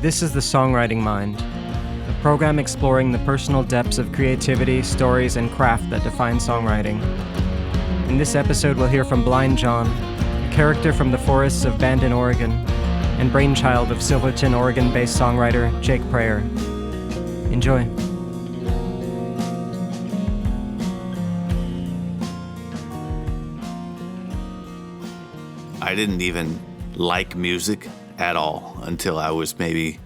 This is the Songwriting Mind, a program exploring the personal depths of creativity, stories, and craft that define songwriting. In this episode, we'll hear from Blind John, a character from the forests of Bandon, Oregon, and brainchild of Silverton, Oregon-based songwriter Jake Prahar. Enjoy. I didn't even like music at all until I was maybe,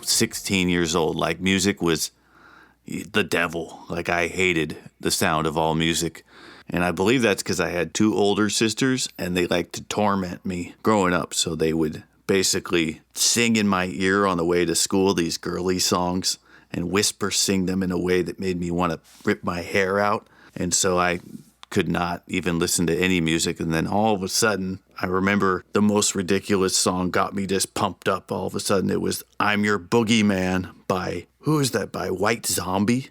16 years old. Like, music was the devil. Like, I hated the sound of all music. And I believe that's because I had two older sisters, and they liked to torment me growing up. So they would basically sing in my ear on the way to school these girly songs and whisper sing them in a way that made me want to rip my hair out. And so I could not even listen to any music. And then all of a sudden, I remember the most ridiculous song got me just pumped up. All of a sudden, it was I'm Your Boogeyman by, who is that, by White Zombie?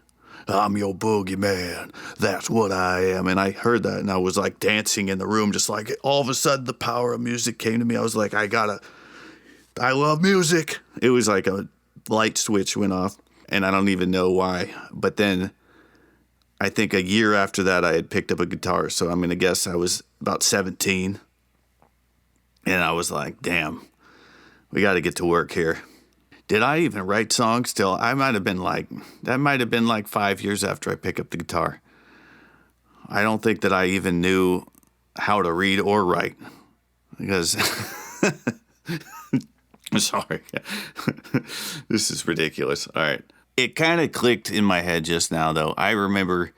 I'm your boogeyman, that's what I am. And I heard that, and I was like dancing in the room, just like all of a sudden the power of music came to me. I was like, I love music. It was like a light switch went off, and I don't even know why. But then I think a year after that, I had picked up a guitar. So I'm going to guess I was about 17. And I was like, damn, we got to get to work here. Did I even write songs till that might have been like 5 years after I picked up the guitar. I don't think that I even knew how to read or write because, sorry, this is ridiculous. All right. It kind of clicked in my head just now, though. I remember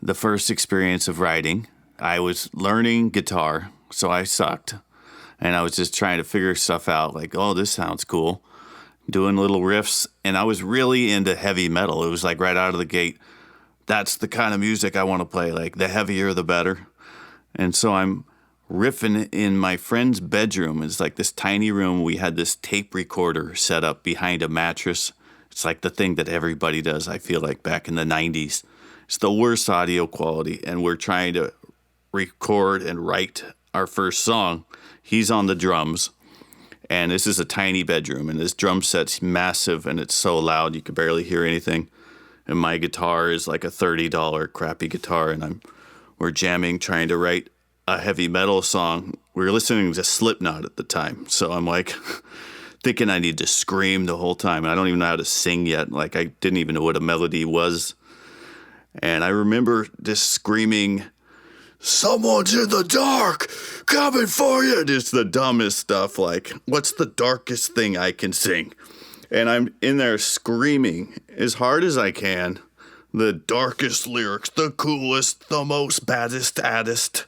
the first experience of writing. I was learning guitar, so I sucked. And I was just trying to figure stuff out, like, oh, this sounds cool. Doing little riffs. And I was really into heavy metal. It was like right out of the gate. That's the kind of music I want to play. Like, the heavier, the better. And so I'm riffing in my friend's bedroom. It's like this tiny room. We had this tape recorder set up behind a mattress. It's like the thing that everybody does, I feel like, back in the 90s. It's the worst audio quality, and we're trying to record and write our first song. He's on the drums, and this is a tiny bedroom, and this drum set's massive, and it's so loud you could barely hear anything. And my guitar is like a $30 crappy guitar, and we're jamming, trying to write a heavy metal song. We were listening to Slipknot at the time, so I'm like thinking I need to scream the whole time. And I don't even know how to sing yet. Like, I didn't even know what a melody was. And I remember just screaming, someone's in the dark, coming for you. Just the dumbest stuff. Like, what's the darkest thing I can sing? And I'm in there screaming as hard as I can. The darkest lyrics, the coolest, the most badassest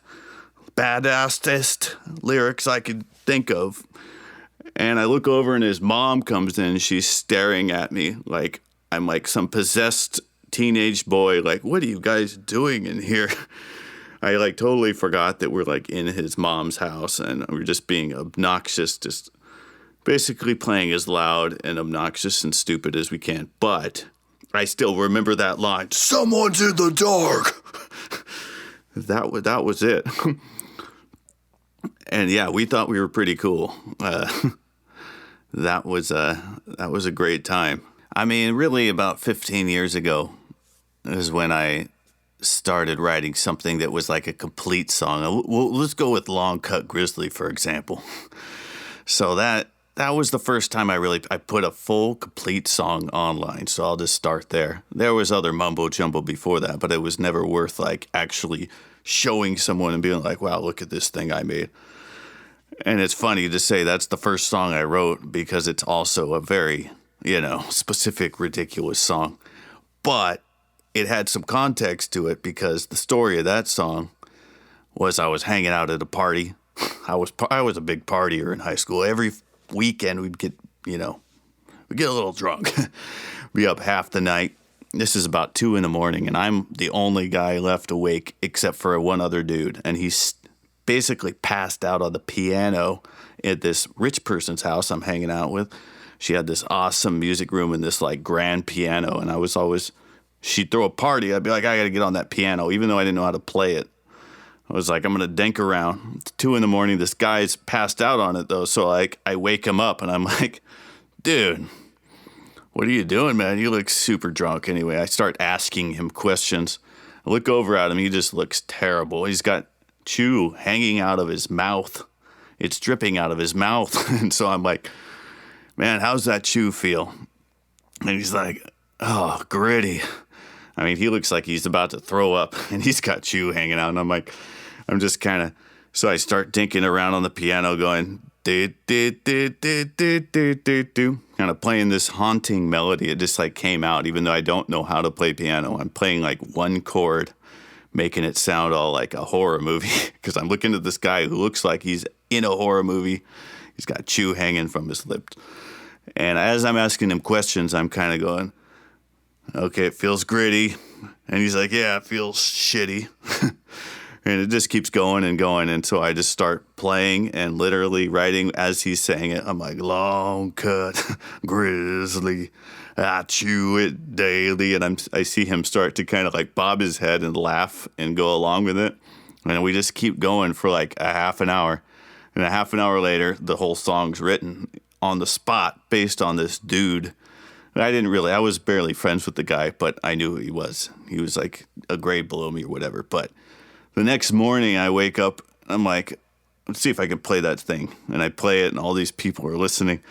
lyrics I could think of. And I look over and his mom comes in. She's staring at me like I'm like some possessed teenage boy. Like, what are you guys doing in here? I like totally forgot that we're like in his mom's house and we're just being obnoxious, just basically playing as loud and obnoxious and stupid as we can. But I still remember that line, someone's in the dark. That was it. And yeah, we thought we were pretty cool. That was a great time. I mean, really about 15 years ago is when I started writing something that was like a complete song. Well, let's go with Long Cut Grizzly, for example. So that was the first time I put a full, complete song online. So I'll just start there. There was other mumbo jumbo before that, but it was never worth like actually showing someone and being like, wow, look at this thing I made. And it's funny to say that's the first song I wrote because it's also a very, specific, ridiculous song. But it had some context to it because the story of that song was I was hanging out at a party. I was a big partier in high school. Every weekend we'd get a little drunk. Be up half the night. This is about 2 a.m, and I'm the only guy left awake except for one other dude. And he's basically passed out on the piano at this rich person's house I'm hanging out with. She had this awesome music room and this like grand piano. And I was always, she'd throw a party. I'd be like, I got to get on that piano, even though I didn't know how to play it. I was like, I'm going to dink around. It's 2 a.m. This guy's passed out on it, though. So, like, I wake him up, and I'm like, dude, what are you doing, man? You look super drunk. Anyway, I start asking him questions. I look over at him. He just looks terrible. He's got chew hanging out of his mouth. It's dripping out of his mouth. And so I'm like, man, how's that chew feel? And he's like, oh, gritty. I mean, he looks like he's about to throw up, and he's got chew hanging out. And I'm like, I'm just kind of, so I start dinking around on the piano going, do, do, do, do, do, do, do, do, kind of playing this haunting melody. It just like came out, even though I don't know how to play piano. I'm playing like one chord, making it sound all like a horror movie, because I'm looking at this guy who looks like he's in a horror movie. He's got chew hanging from his lips. And as I'm asking him questions, I'm kind of going, okay, it feels gritty. And he's like, yeah, it feels shitty. And it just keeps going and going. And so I just start playing and literally writing as he's saying it. I'm like, long cut grizzly, I chew it daily. And I see him start to kind of like bob his head and laugh and go along with it. And we just keep going for like a half an hour. And a half an hour later, the whole song's written on the spot based on this dude. I was barely friends with the guy, but I knew who he was. He was like a grade below me or whatever. But the next morning I wake up, I'm like, let's see if I can play that thing. And I play it and all these people are listening.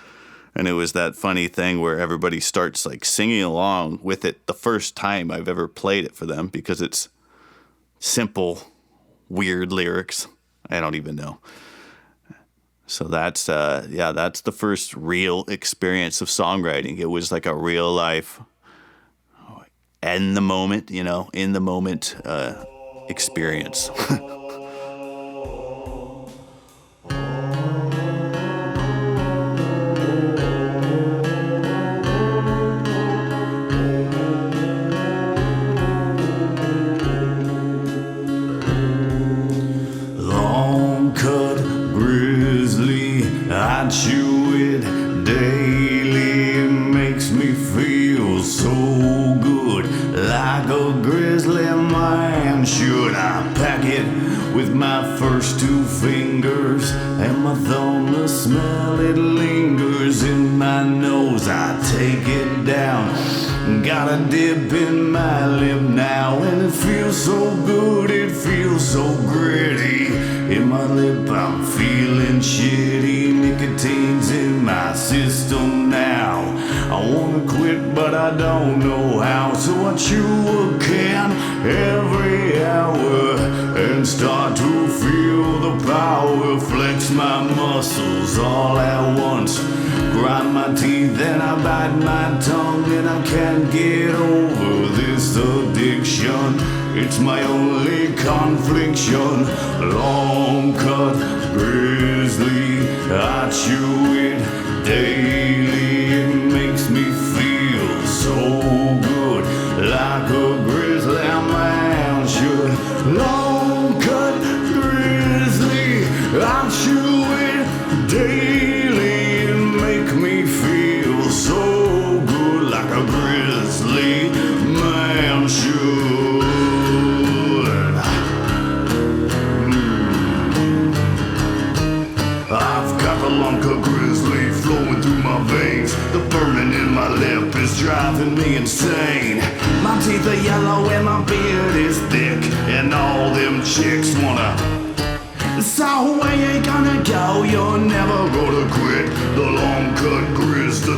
And it was that funny thing where everybody starts like singing along with it the first time I've ever played it for them, because it's simple, weird lyrics. I don't even know. So that's the first real experience of songwriting. It was like a real life, in the moment experience. Long cut grizzly, I chew it daily. It makes me feel so good, like a grizzly man should. I pack it with my first two fingers, and my thumb, the smell it lingers in my nose. I take it down, got a dip in my lip now, and it feels so good, it feels so gritty. In my lip I'm feeling shitty, nicotine's in my system now. I wanna quit but I don't know how, so I chew a can every hour and start to feel the power. Flex my muscles all at once, grind my teeth and I bite my tongue, and I can't get over this addiction. It's my only confliction. Long cut grizzly, I chew it daily. It makes me feel so good, like a grizzly man should. Long cut grizzly, I chew it daily. It makes me feel so good, like a grizzly man should. I've got the long cut grizzly flowing through my veins. The burning in my lip is driving me insane. My teeth are yellow and my beard is thick, and all them chicks wanna. So where you gonna go? You're never gonna quit. The long cut grizz, the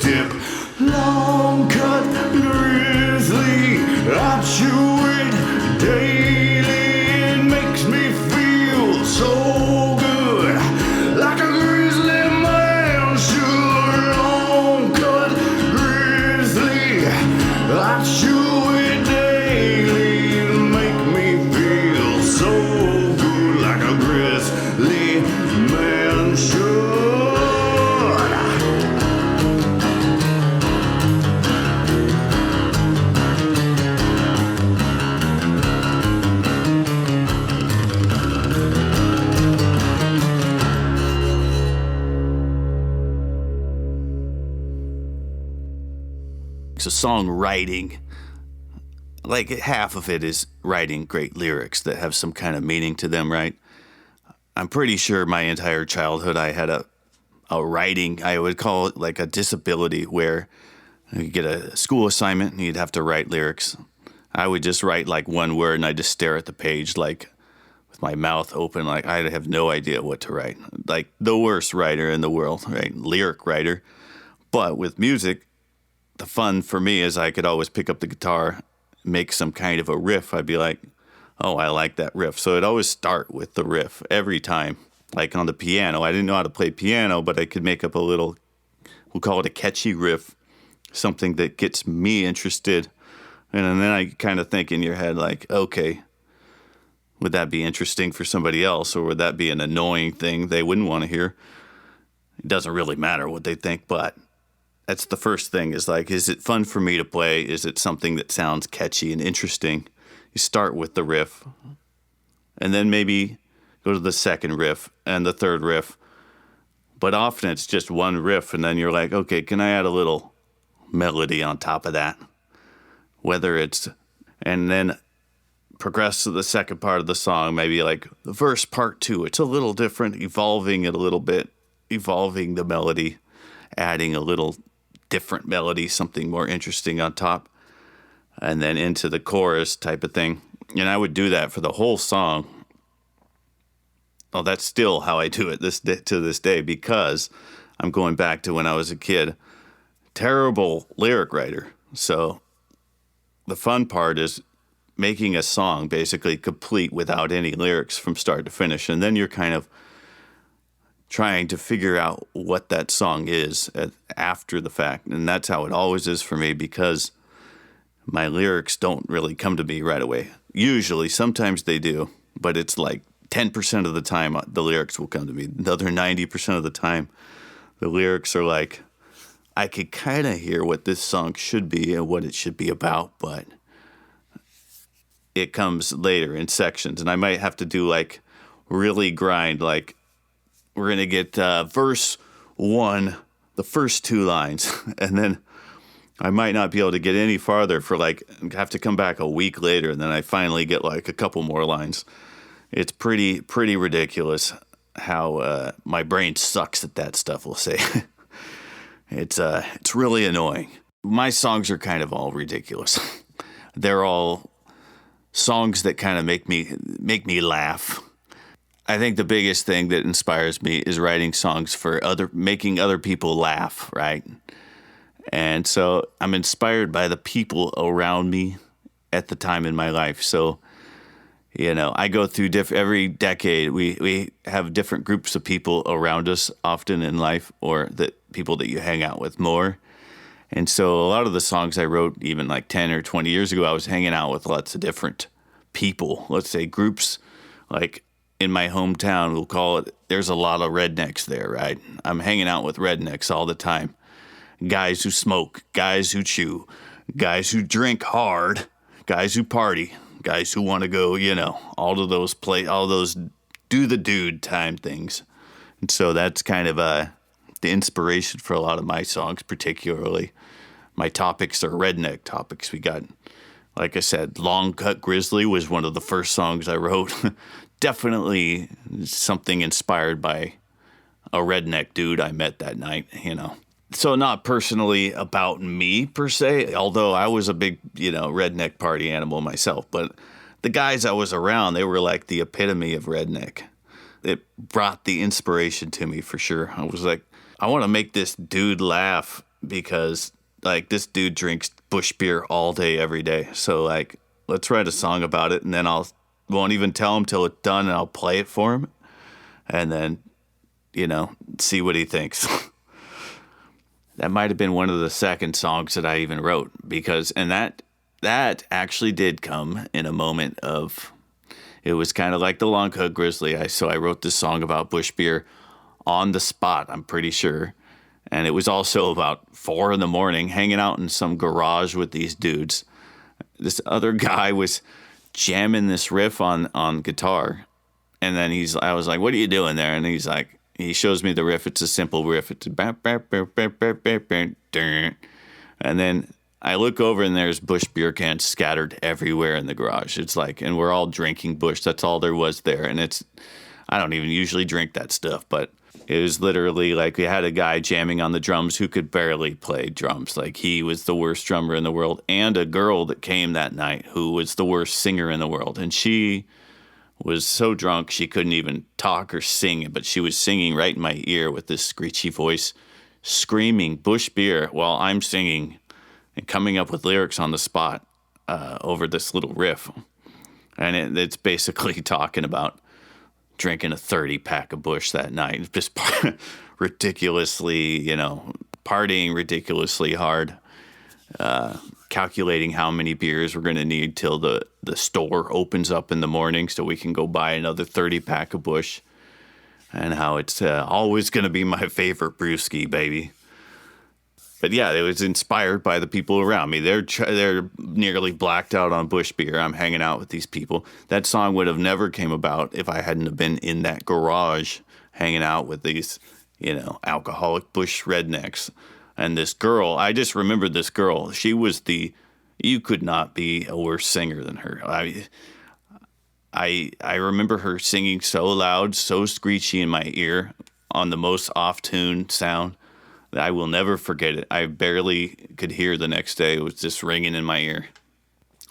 dip. Long cut grizzly, I chew it daily. It makes me feel so good, like a grizzly man should. Long cut grizzly, I chew it daily. It make me feel so good, like a grizzly man should. So songwriting, like half of it is writing great lyrics that have some kind of meaning to them, right? I'm pretty sure my entire childhood I had a a writing, I would call it like a disability, where you get a school assignment and you'd have to write lyrics. I would just write like one word and I'd just stare at the page like with my mouth open, like I have no idea what to write. Like the worst writer in the world, right? Lyric writer. But with music, the fun for me is I could always pick up the guitar, make some kind of a riff. I'd be like, oh, I like that riff. So it'd always start with the riff every time. Like on the piano, I didn't know how to play piano, but I could make up a little, we'll call it a catchy riff, something that gets me interested. And then I kind of think in your head, like, okay, would that be interesting for somebody else, or would that be an annoying thing they wouldn't want to hear? It doesn't really matter what they think, but that's the first thing, is like, is it fun for me to play? Is it something that sounds catchy and interesting? You start with the riff, and then maybe go to the second riff and the third riff. But often it's just one riff, and then you're like, okay, can I add a little melody on top of that? Whether it's, and then progress to the second part of the song, maybe like the verse part 2. It's a little different, evolving it a little bit, evolving the melody, adding a little different melody, something more interesting on top, and then into the chorus type of thing. And I would do that for the whole song. Well, that's still how I do it to this day, because I'm going back to when I was a kid. Terrible lyric writer. So the fun part is making a song basically complete without any lyrics from start to finish. And then you're kind of trying to figure out what that song is after the fact. And that's how it always is for me, because my lyrics don't really come to me right away. Usually, sometimes they do, but it's like 10% of the time the lyrics will come to me. The other 90% of the time, the lyrics are like, I could kind of hear what this song should be and what it should be about, but it comes later in sections. And I might have to do like really grind, like we're going to get verse 1, the first 2 lines, and then I might not be able to get any farther for like, have to come back a week later, and then I finally get like a couple more lines. It's pretty ridiculous how my brain sucks at that stuff, we'll say. It's really annoying. My songs are kind of all ridiculous. They're all songs that kind of make me laugh. I think the biggest thing that inspires me is writing songs for making other people laugh, right? And so I'm inspired by the people around me at the time in my life. So, you know, I go through every decade, we have different groups of people around us often in life, or that people that you hang out with more. And so a lot of the songs I wrote even like 10 or 20 years ago, I was hanging out with lots of different people, let's say groups. Like in my hometown, we'll call it, there's a lot of rednecks there, right? I'm hanging out with rednecks all the time. Guys who smoke, guys who chew, guys who drink hard, guys who party, guys who want to go, you know, all those do the dude time things. And so that's kind of the inspiration for a lot of my songs, particularly. My topics are redneck topics. We got, like I said, Long Cut Grizzly was one of the first songs I wrote. Definitely something inspired by a redneck dude I met that night, you know. So not personally about me per se, although I was a big, you know, redneck party animal myself. But the guys I was around, they were like the epitome of redneck. It brought the inspiration to me for sure. I was like, I want to make this dude laugh, because like this dude drinks Busch Beer all day, every day. So like, let's write a song about it, and then won't even tell him till it's done, and I'll play it for him, and then, you know, see what he thinks. That might have been one of the second songs that I even wrote, because, and that actually did come in a moment of, it was kind of like the Long Cut Grizzly. So I wrote this song about Busch Beer on the spot, I'm pretty sure. And it was also about 4 a.m, hanging out in some garage with these dudes. This other guy was jamming this riff on guitar. And then I was like, what are you doing there? And he's like, he shows me the riff. It's a simple riff. It's and then I look over and there's Busch Beer cans scattered everywhere in the garage. It's like, and we're all drinking Busch. That's all there was there. And I don't even usually drink that stuff, but It was literally like we had a guy jamming on the drums who could barely play drums. Like he was the worst drummer in the world, and a girl that came that night who was the worst singer in the world. And she was so drunk she couldn't even talk or sing, but she was singing right in my ear with this screechy voice, screaming Busch Beer while I'm singing and coming up with lyrics on the spot over this little riff. And it's basically talking about drinking a 30-pack of Busch that night. Just ridiculously, partying ridiculously hard, calculating how many beers we're going to need till the store opens up in the morning so we can go buy another 30-pack of Busch, and how it's always going to be my favorite brewski, baby. But yeah, it was inspired by the people around me. They're nearly blacked out on Busch Beer. I'm hanging out with these people. That song would have never came about if I hadn't have been in that garage hanging out with these, alcoholic Busch rednecks. And this girl, I just remembered this girl. She was you could not be a worse singer than her. I remember her singing so loud, so screechy in my ear on the most off-tune sound. I will never forget it. I barely could hear the next day. It was just ringing in my ear.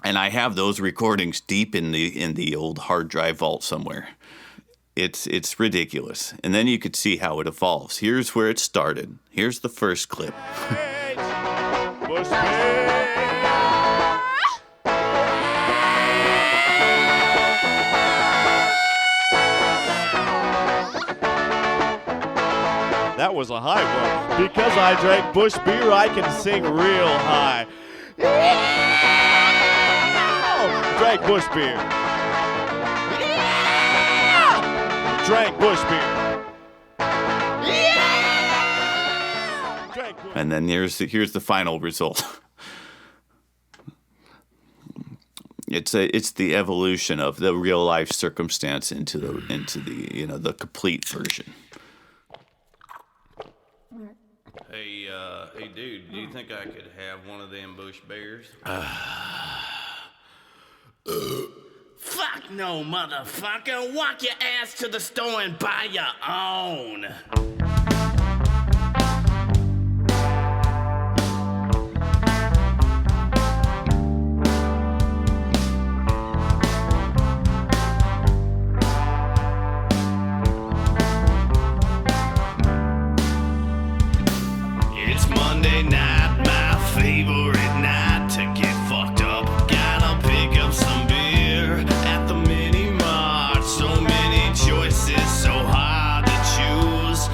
And I have those recordings deep in the old hard drive vault somewhere. It's ridiculous. And then you could see how it evolves. Here's where it started. Here's the first clip. That was a high one. Because I drank Busch Beer, I can sing real high. Drank Busch Beer. Drank Busch Beer. And then here's the final result. It's the evolution of the real life circumstance into the complete version. Hey, dude, do you think I could have one of them Busch Bears? Fuck no, motherfucker. Walk your ass to the store and buy your own. It's Monday night, my favorite night to get fucked up. Gotta pick up some beer at the mini mart. So many choices, so hard to choose.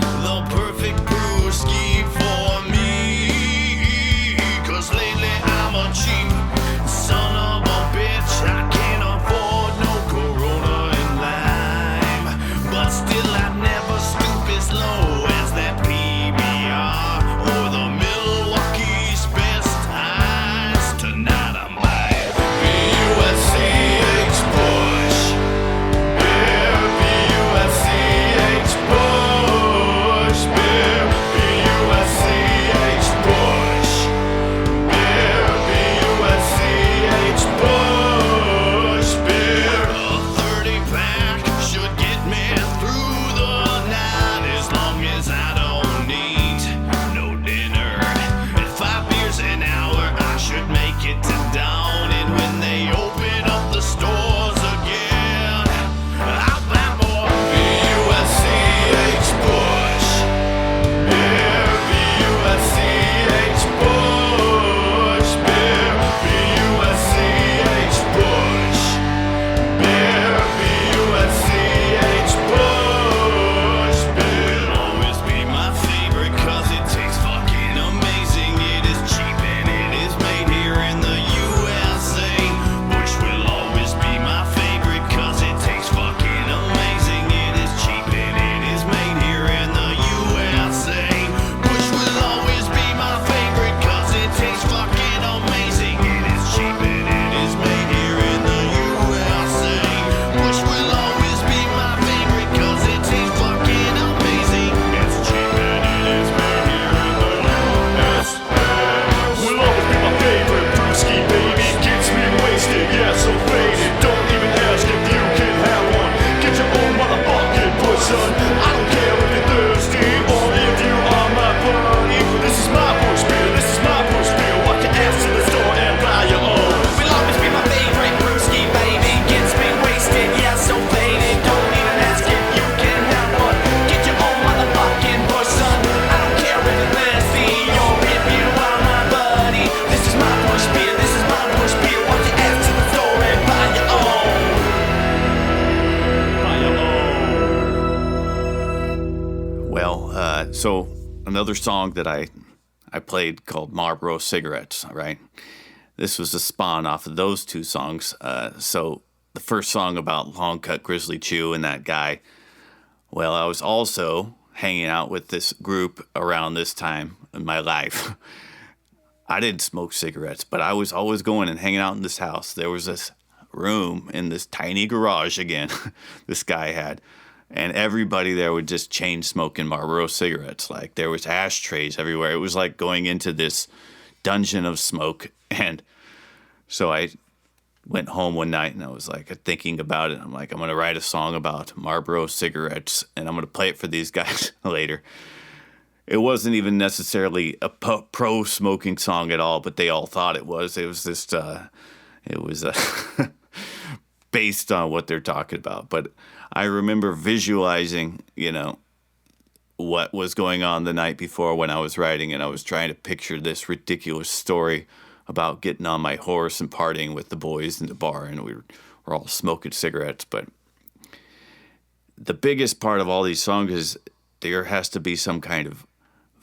So another song that I played called Marlboro Cigarettes, right? This was a spawn off of those two songs. So the first song about Long Cut Grizzly Chew and that guy, well, I was also hanging out with this group around this time in my life. I didn't smoke cigarettes, but I was always going and hanging out in this house. There was this room in this tiny garage again this guy had, and everybody there would just chain smoking Marlboro cigarettes. Like there was ashtrays everywhere. It was like going into this dungeon of smoke. And so I went home one night and I was like thinking about it. I'm like, I'm going to write a song about Marlboro cigarettes and I'm going to play it for these guys later. It wasn't even necessarily a pro smoking song at all, but they all thought it was. It was just, it was based on what they're talking about. But I remember visualizing, what was going on the night before when I was writing, and I was trying to picture this ridiculous story about getting on my horse and partying with the boys in the bar, and we were all smoking cigarettes. But the biggest part of all these songs is there has to be some kind of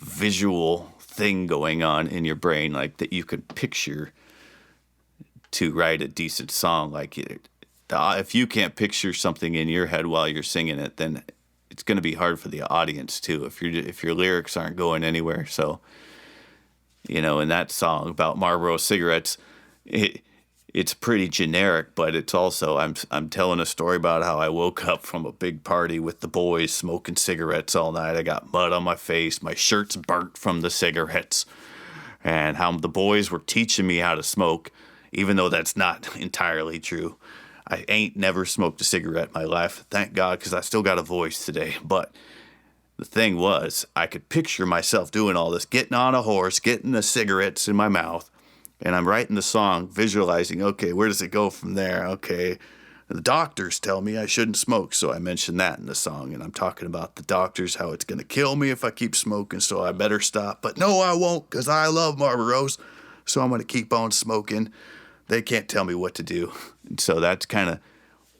visual thing going on in your brain, like that you could picture to write a decent song. Like if you can't picture something in your head while you're singing it, then it's going to be hard for the audience too. If your lyrics aren't going anywhere. So, in that song about Marlboro cigarettes, it's pretty generic, but it's also I'm telling a story about how I woke up from a big party with the boys smoking cigarettes all night. I got mud on my face, my shirt's burnt from the cigarettes, and how the boys were teaching me how to smoke, even though that's not entirely true. I ain't never smoked a cigarette in my life, thank God, because I still got a voice today. But the thing was, I could picture myself doing all this, getting on a horse, getting the cigarettes in my mouth, and I'm writing the song, visualizing, okay, where does it go from there? Okay, the doctors tell me I shouldn't smoke, so I mentioned that in the song, and I'm talking about the doctors, how it's going to kill me if I keep smoking, so I better stop. But no, I won't, because I love Marlboros, so I'm going to keep on smoking. They can't tell me what to do. And so that's kind of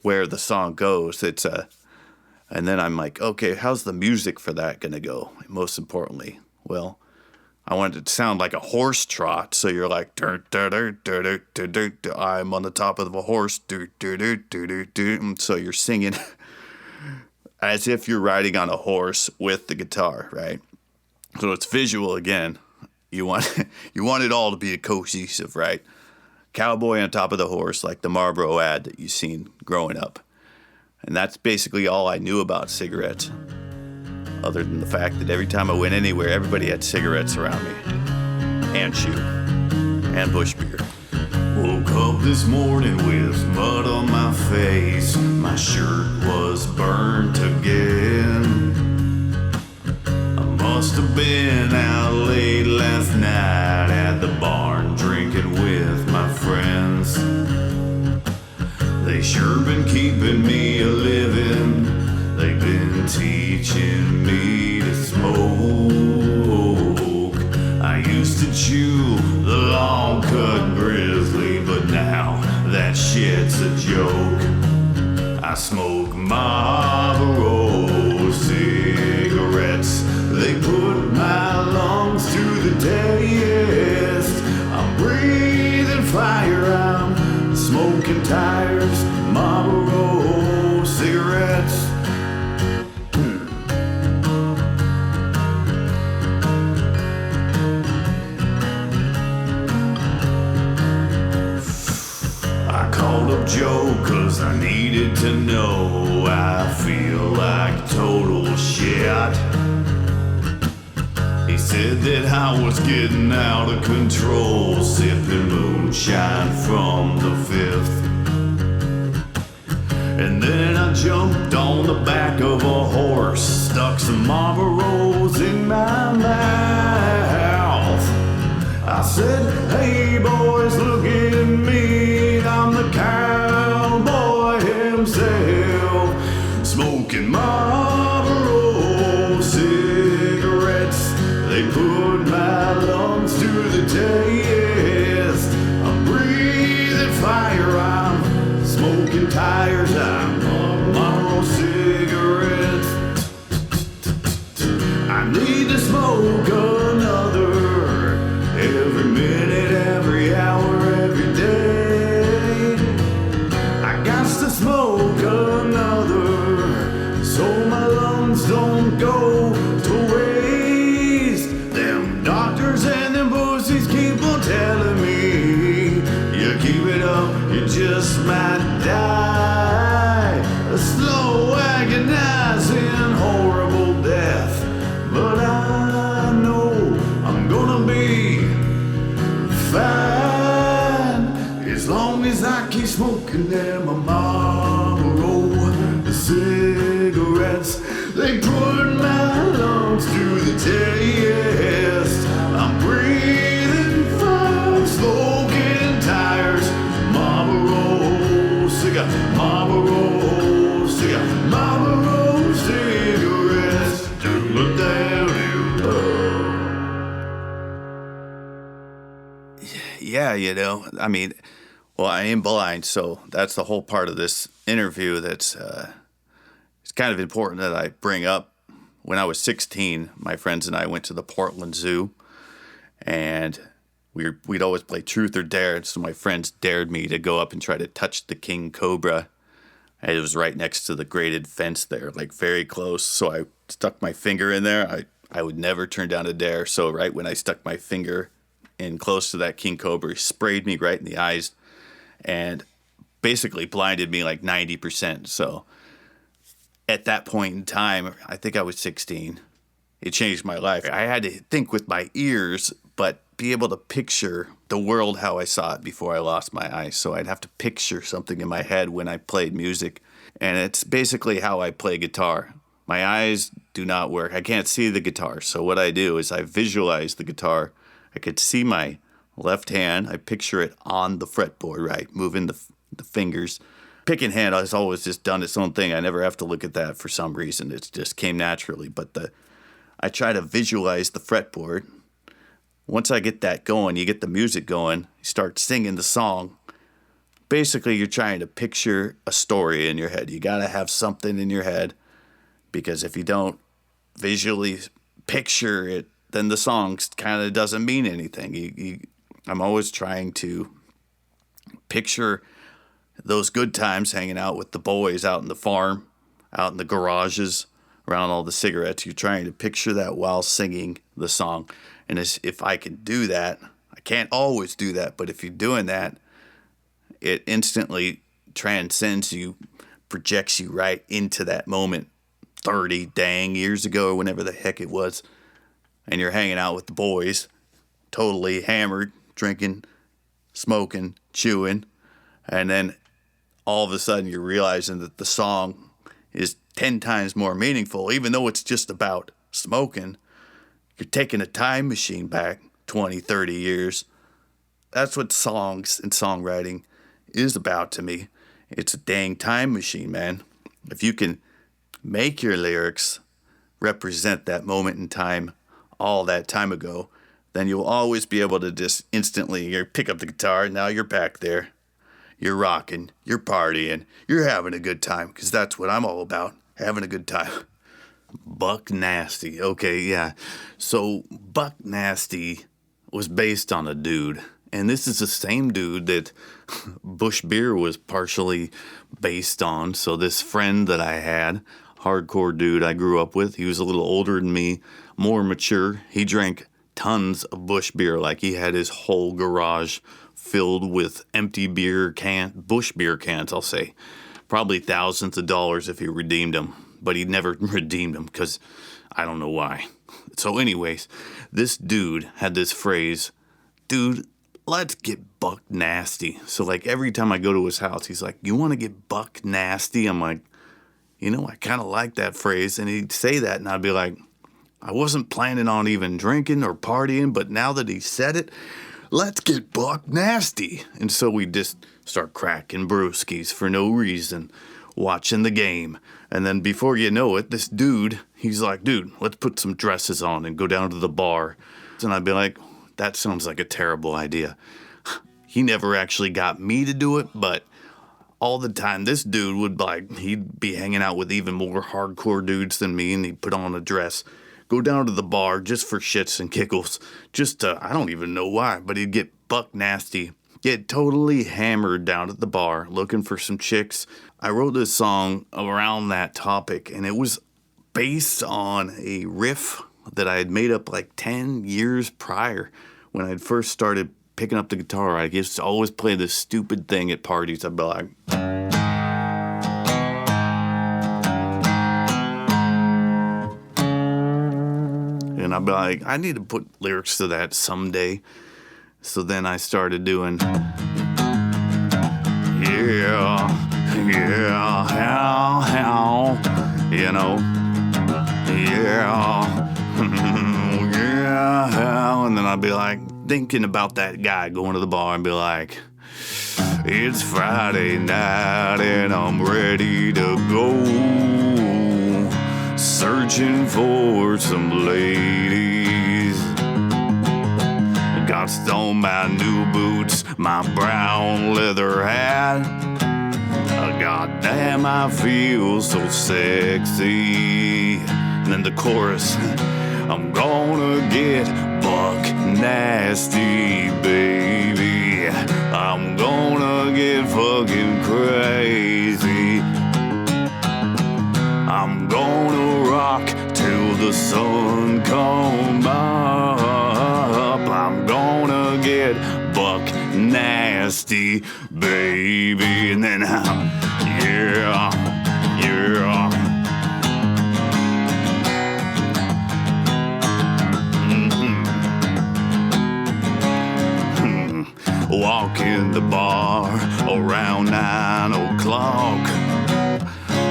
where the song goes. And then I'm like, okay, how's the music for that going to go? Most importantly, well, I want it to sound like a horse trot. So you're like, I'm on the top of a horse. And so you're singing as if you're riding on a horse with the guitar, right? So it's visual again. You want it all to be cohesive, right? Cowboy on top of the horse, like the Marlboro ad that you've seen growing up. And that's basically all I knew about cigarettes, other than the fact that every time I went anywhere, everybody had cigarettes around me, and chew, and Busch Beer. Woke up this morning with mud on my face. My shirt was burnt again. I must have been out late last night at the barn drinking with my friends. They sure been keeping me a living. They've been teaching me to smoke. I used to chew the Long Cut Grizzly, but now that shit's a joke. I smoke Marlboro cigarettes. They put my lungs to the test. I'm breathing fire, I'm smoking tires, Marlboro cigarettes. I called up Joe 'cause I needed to know. I feel like total shit. He said that I was getting out of control, sipping moonshine from the fifth. And then I jumped on the back of a horse, stuck some Marlboros in my mouth. I said, hey boys, look at me, I'm the cowboy himself, smoking Marlboro cigarettes. They put my lungs to the test. I'm breathing fire, I'm smoking tires, I'm on Marlboro cigarettes. I need don't go to waste. Them doctors and them pussies keep on telling me, you keep it up, you just might die. A slow, agonizing, horrible death. But I know I'm gonna be fine as long as I keep smoking them Marlboro cigarettes. They put my lungs to the test. I'm breathing fine, smoking tires. Marlboro cigarette, Marlboro cigarette, Marlboro cigarettes. Look down and Yeah, I mean, well, I am blind, so that's the whole part of this interview that's it's kind of important that I bring up. When I was 16, my friends and I went to the Portland Zoo, and we'd always play truth or dare, so my friends dared me to go up and try to touch the king cobra. And it was right next to the grated fence there, like very close, so I stuck my finger in there. I would never turn down a dare, so right when I stuck my finger in close to that king cobra, he sprayed me right in the eyes and basically blinded me like 90%. So at that point in time, I think I was 16, it changed my life. I had to think with my ears, but be able to picture the world how I saw it before I lost my eyes. So I'd have to picture something in my head when I played music. And it's basically how I play guitar. My eyes do not work. I can't see the guitar. So what I do is I visualize the guitar. I could see my left hand. I picture it on the fretboard, right? Moving the fingers. Picking hand has always just done its own thing. I never have to look at that for some reason. It just came naturally. But I try to visualize the fretboard. Once I get that going, you get the music going, you start singing the song. Basically, you're trying to picture a story in your head. You got to have something in your head, because if you don't visually picture it, then the song kind of doesn't mean anything. I'm always trying to picture those good times hanging out with the boys out in the farm, out in the garages, around all the cigarettes. You're trying to picture that while singing the song. And if I can do that, I can't always do that, but if you're doing that, it instantly transcends you, projects you right into that moment 30 dang years ago or whenever the heck it was. And you're hanging out with the boys, totally hammered, drinking, smoking, chewing. And then all of a sudden you're realizing that the song is 10 times more meaningful, even though it's just about smoking. You're taking a time machine back 20, 30 years. That's what songs and songwriting is about to me. It's a dang time machine, man. If you can make your lyrics represent that moment in time, all that time ago, then you'll always be able to just instantly pick up the guitar, and now you're back there. You're rocking, you're partying, you're having a good time, because that's what I'm all about, having a good time. Buck Nasty. Okay, yeah. So Buck Nasty was based on a dude. And this is the same dude that Busch Beer was partially based on. So this friend that I had, hardcore dude I grew up with, he was a little older than me, more mature. He drank tons of Busch Beer. Like he had his whole garage filled with empty Busch Beer cans, I'll say. Probably thousands of dollars if he redeemed them. But he never redeemed them because I don't know why. So anyways, this dude had this phrase, dude, let's get buck nasty. So like every time I go to his house, he's like, you want to get buck nasty? I'm like, I kind of like that phrase. And he'd say that and I'd be like, I wasn't planning on even drinking or partying, but now that he said it, let's get buck nasty. And so we just start cracking brewskis for no reason, watching the game. And then before you know it, this dude, he's like, dude, let's put some dresses on and go down to the bar. And I'd be like, that sounds like a terrible idea. He never actually got me to do it, but all the time this dude he'd be hanging out with even more hardcore dudes than me, and he'd put on a dress, go down to the bar just for shits and giggles. I don't even know why, but he'd get buck nasty, get totally hammered down at the bar, looking for some chicks. I wrote this song around that topic, and it was based on a riff that I had made up like 10 years prior when I'd first started picking up the guitar. I used to always play this stupid thing at parties. I'd be like, and I'd be like, I need to put lyrics to that someday. So then I started doing, yeah, how, you know, yeah, yeah, how. And then I'd be like, thinking about that guy going to the bar and be like, it's Friday night and I'm ready to go, searching for some ladies. Got on my new boots, my brown leather hat. Goddamn, I feel so sexy. And then the chorus, I'm gonna get buck nasty, baby. I'm gonna get fucking crazy. I'm gonna rock till the sun come up. I'm gonna get buck nasty, baby. And then, yeah. Walk in the bar around 9 o'clock,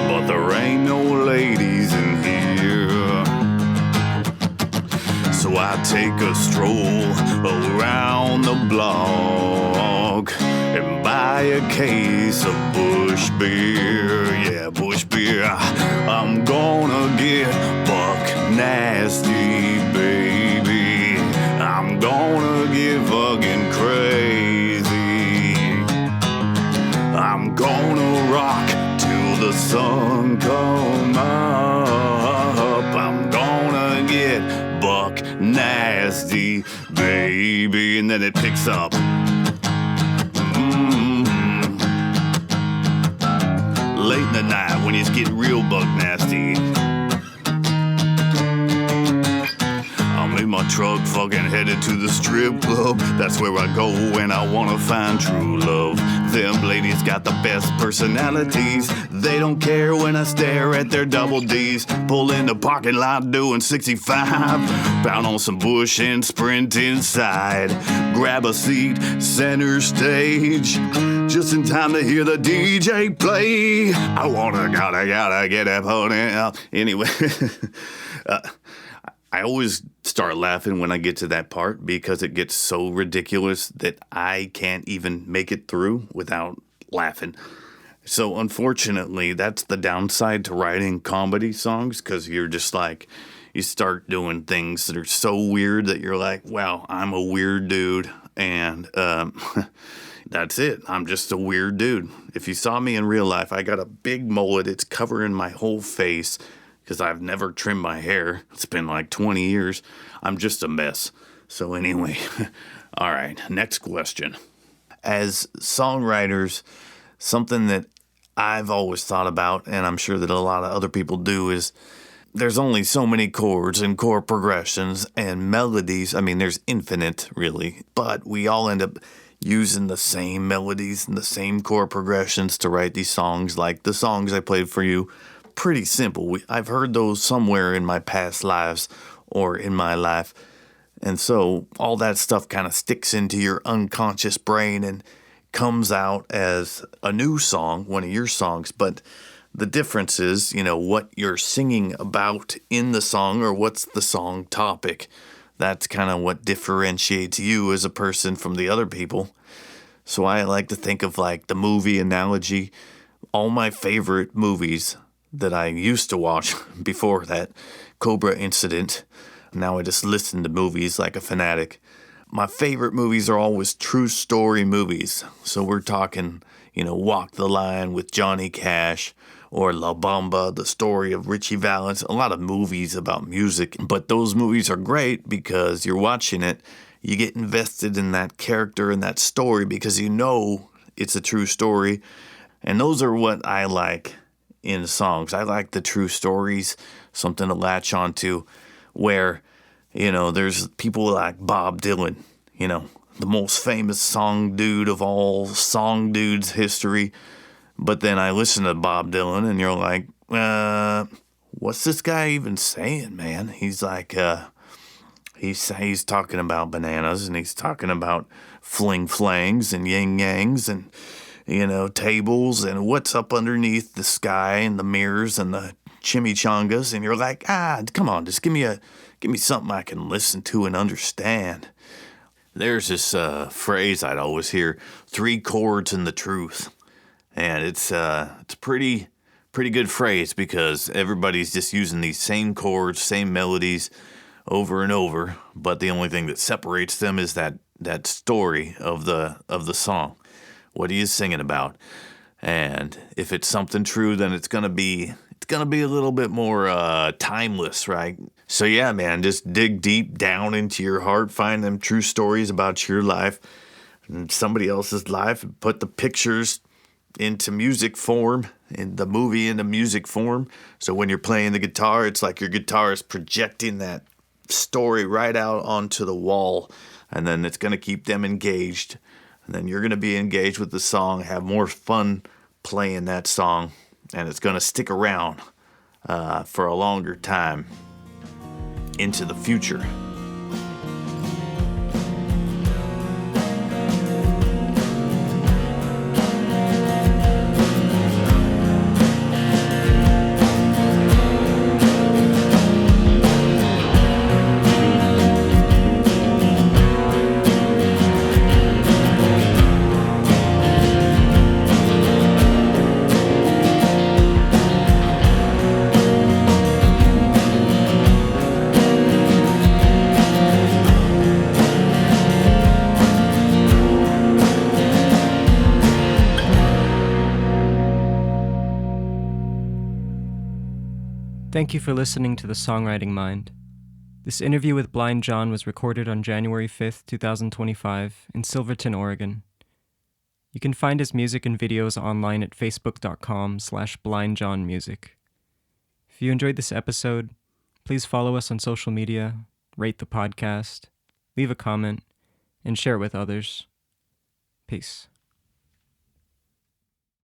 but there ain't no ladies in here. So I take a stroll around the block and buy a case of Busch Beer. Yeah, Busch Beer. I'm gonna get buck nasty, baby. I'm gonna get fucking crazy. I'm gonna rock till the sun come up. I'm gonna get buck nasty, baby. And then it picks up. Late in the night when he's getting real buck nasty. I'm in my truck fucking headed to the strip club. That's where I go when I wanna find true love. Them ladies got the best personalities. They don't care when I stare at their double D's. Pull in the parking lot doing 65. Pound on some Busch and sprint inside. Grab a seat, center stage. Just in time to hear the DJ play. I gotta get that pony out. Anyway, I always start laughing when I get to that part because it gets so ridiculous that I can't even make it through without laughing. So unfortunately, that's the downside to writing comedy songs, because you're just like, you start doing things that are so weird that you're like, wow, I'm a weird dude. And that's it. I'm just a weird dude. If you saw me in real life, I got a big mullet. It's covering my whole face because I've never trimmed my hair. It's been like 20 years. I'm just a mess. So anyway, all right, next question. As songwriters, something that I've always thought about, and I'm sure that a lot of other people do, is there's only so many chords and chord progressions and melodies. I mean, there's infinite, really, but we all end up using the same melodies and the same chord progressions to write these songs, like the songs I played for you. Pretty simple. I've heard those somewhere in my past lives or in my life. And so all that stuff kind of sticks into your unconscious brain and comes out as a new song, one of your songs. But the difference is, what you're singing about in the song, or what's the song topic. That's kind of what differentiates you as a person from the other people. So I like to think of like the movie analogy. All my favorite movies that I used to watch before that Cobra incident, now I just listen to movies like a fanatic. My favorite movies are always true story movies. So we're talking, Walk the Line with Johnny Cash, or La Bamba, the story of Richie Valens, a lot of movies about music. But those movies are great because you're watching it, you get invested in that character and that story because it's a true story. And those are what I like in songs. I like the true stories, something to latch onto, where, there's people like Bob Dylan, the most famous song dude of all song dudes history. But then I listen to Bob Dylan and you're like, what's this guy even saying, man? He's like, he's talking about bananas, and he's talking about fling flangs and yin yangs and, tables and what's up underneath the sky and the mirrors and the chimichangas. And you're like, come on, just give me something I can listen to and understand. There's this phrase I'd always hear, 3 chords and the truth. And it's a pretty good phrase, because everybody's just using these same chords, same melodies over and over. But the only thing that separates them is that story of the song. What are you singing about? And if it's something true, then it's gonna be a little bit more timeless, right? So yeah, man, just dig deep down into your heart, find them true stories about your life and somebody else's life, and put the pictures into music form, in the movie into music form. So when you're playing the guitar, it's like your guitar is projecting that story right out onto the wall, and then it's going to keep them engaged, and then you're going to be engaged with the song, have more fun playing that song, and it's going to stick around for a longer time into the future. Thank you for listening to the Songwriting Mind. This interview with Blind John was recorded on January 5th, 2025, in Silverton, Oregon. You can find his music and videos online at facebook.com/blindjohnmusic. If you enjoyed this episode, please follow us on social media, rate the podcast, leave a comment, and share it with others. Peace.